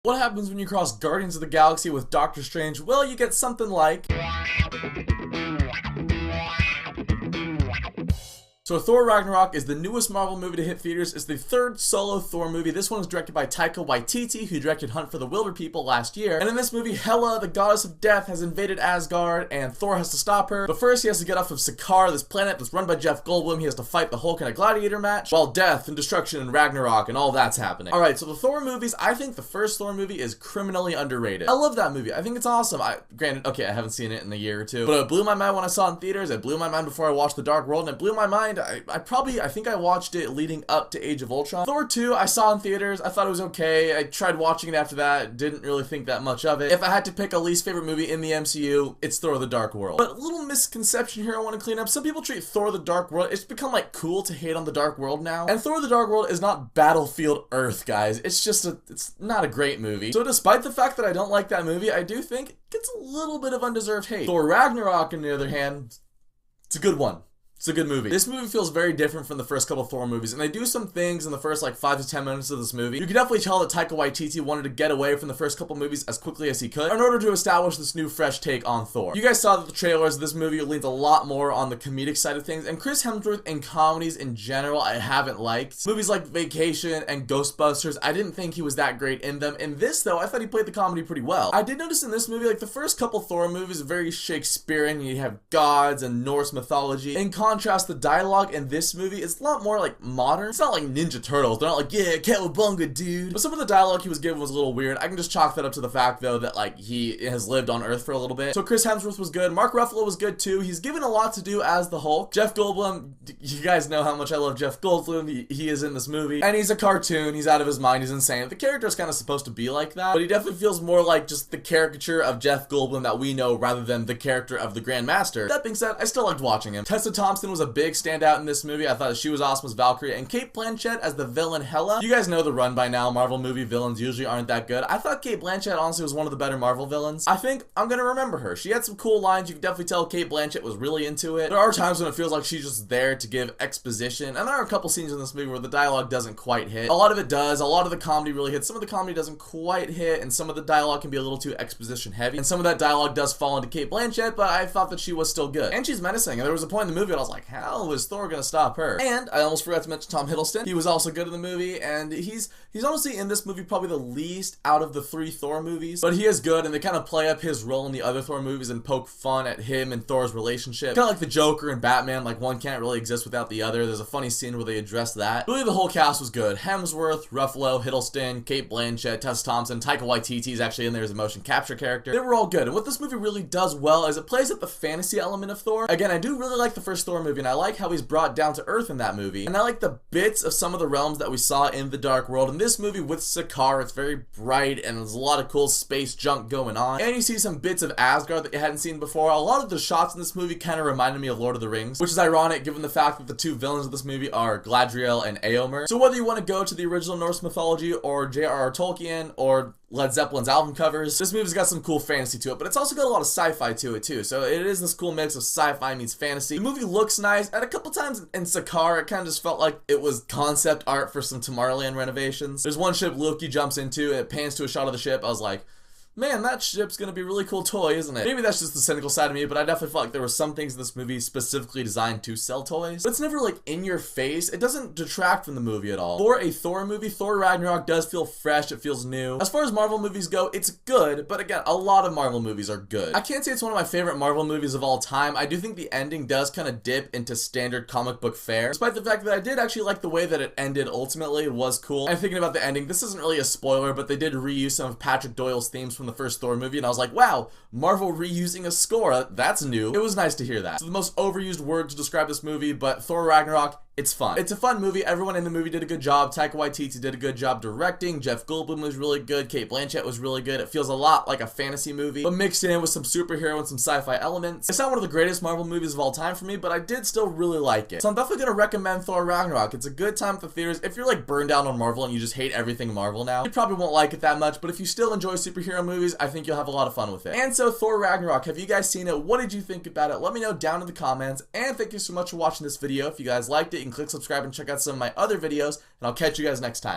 What happens when you cross Guardians of the Galaxy with Doctor Strange? Well, you get something like... So Thor Ragnarok is the newest Marvel movie to hit theaters. It's the third solo Thor movie. This one was directed by Taika Waititi, who directed Hunt for the Wilderpeople last year. And in this movie, Hela, the goddess of death, has invaded Asgard, and Thor has to stop her. But first, he has to get off of Sakaar, this planet that's run by Jeff Goldblum. He has to fight the Hulk in a gladiator match, while death and destruction and Ragnarok and all that's happening. Alright, so the Thor movies, I think the first Thor movie is criminally underrated. I love that movie. I think it's awesome. Granted, okay, I haven't seen it in a year or two, but it blew my mind when I saw it in theaters. It blew my mind before I watched The Dark World, and it blew my mind. I think I watched it leading up to Age of Ultron. Thor 2, I saw in theaters. I thought it was okay. I tried watching it after that. Didn't really think that much of it. If I had to pick a least favorite movie in the MCU, it's Thor the Dark World. But a little misconception here I want to clean up. Some people treat Thor the Dark World, it's become like cool to hate on the Dark World now. And Thor the Dark World is not Battlefield Earth, guys. It's just it's not a great movie. So despite the fact that I don't like that movie, I do think it gets a little bit of undeserved hate. Thor Ragnarok, on the other hand, it's a good one. It's a good movie. This movie feels very different from the first couple Thor movies, and they do some things in the first like 5 to 10 minutes of this movie. You can definitely tell that Taika Waititi wanted to get away from the first couple movies as quickly as he could in order to establish this new fresh take on Thor. You guys saw that the trailers of this movie leans a lot more on the comedic side of things, and Chris Hemsworth in comedies in general I haven't liked. Movies like Vacation and Ghostbusters, I didn't think he was that great in them. In this though, I thought he played the comedy pretty well. I did notice in this movie, like the first couple Thor movies are very Shakespearean. You have gods and Norse mythology. In contrast, the dialogue in this movie is a lot more like modern. It's not like Ninja Turtles. They're not like, yeah, cowabunga, dude. But some of the dialogue he was given was a little weird. I can just chalk that up to the fact, though, that like he has lived on Earth for a little bit. So Chris Hemsworth was good. Mark Ruffalo was good too. He's given a lot to do as the Hulk. Jeff Goldblum, you guys know how much I love Jeff Goldblum. He is in this movie. And he's a cartoon. He's out of his mind. He's insane. The character is kind of supposed to be like that. But he definitely feels more like just the caricature of Jeff Goldblum that we know rather than the character of the Grand Master. That being said, I still liked watching him. Tessa Thompson was a big standout in this movie. I thought that she was awesome as Valkyrie, and Cate Blanchett as the villain Hela. You guys know the run by now. Marvel movie villains usually aren't that good. I thought Cate Blanchett honestly was one of the better Marvel villains. I think I'm gonna remember her. She had some cool lines. You can definitely tell Cate Blanchett was really into it. There are times when it feels like she's just there to give exposition, and there are a couple scenes in this movie where the dialogue doesn't quite hit. A lot of it does. A lot of the comedy really hits. Some of the comedy doesn't quite hit, and some of the dialogue can be a little too exposition heavy, and some of that dialogue does fall into Cate Blanchett, but I thought that she was still good. And she's menacing, and there was a point in the movie and I was like, how is Thor gonna stop her? And I almost forgot to mention Tom Hiddleston. He was also good in the movie, and he's honestly in this movie probably the least out of the 3 Thor movies, but he is good, and they kind of play up his role in the other Thor movies and poke fun at him and Thor's relationship. Kind of like the Joker and Batman, like one can't really exist without the other. There's a funny scene where they address that. Really, the whole cast was good. Hemsworth, Ruffalo, Hiddleston, Cate Blanchett, Tessa Thompson, Taika Waititi is actually in there as a motion capture character. They were all good, and what this movie really does well is it plays up the fantasy element of Thor. Again, I do really like the first Thor movie, and I like how he's brought down to earth in that movie. And I like the bits of some of the realms that we saw in The Dark World. In this movie with Sakaar, it's very bright and there's a lot of cool space junk going on. And you see some bits of Asgard that you hadn't seen before. A lot of the shots in this movie kind of reminded me of Lord of the Rings, which is ironic given the fact that the 2 villains of this movie are Galadriel and Eomer. So whether you want to go to the original Norse mythology or J.R.R. Tolkien or Led Zeppelin's album covers, this movie's got some cool fantasy to it, but it's also got a lot of sci-fi to it too. So it is this cool mix of sci-fi meets fantasy. The movie looks nice, and a couple times in Sakaar, it kind of just felt like it was concept art for some Tomorrowland renovations. There's one ship Loki jumps into, it pans to a shot of the ship. I was like, man, that ship's gonna be a really cool toy, isn't it? Maybe that's just the cynical side of me, but I definitely felt like there were some things in this movie specifically designed to sell toys. But it's never like in your face. It doesn't detract from the movie at all. For a Thor movie, Thor Ragnarok does feel fresh, it feels new. As far as Marvel movies go, it's good, but again, a lot of Marvel movies are good. I can't say it's one of my favorite Marvel movies of all time. I do think the ending does kind of dip into standard comic book fare, despite the fact that I did actually like the way that it ended ultimately. It was cool. And thinking about the ending, this isn't really a spoiler, but they did reuse some of Patrick Doyle's themes from the first Thor movie, and I was like, wow, Marvel reusing a score, that's new. It was nice to hear that. It's the most overused word to describe this movie, but Thor Ragnarok, it's fun. It's a fun movie. Everyone in the movie did a good job. Taika Waititi did a good job directing. Jeff Goldblum was really good. Cate Blanchett was really good. It feels a lot like a fantasy movie, but mixed in with some superhero and some sci-fi elements. It's not one of the greatest Marvel movies of all time for me, but I did still really like it. So I'm definitely going to recommend Thor Ragnarok. It's a good time at the theaters. If you're like burned out on Marvel and you just hate everything Marvel now, you probably won't like it that much, but if you still enjoy superhero movies, I think you'll have a lot of fun with it. And so Thor Ragnarok, have you guys seen it? What did you think about it? Let me know down in the comments, and thank you so much for watching this video. If you guys liked it, you can click subscribe and check out some of my other videos, and I'll catch you guys next time.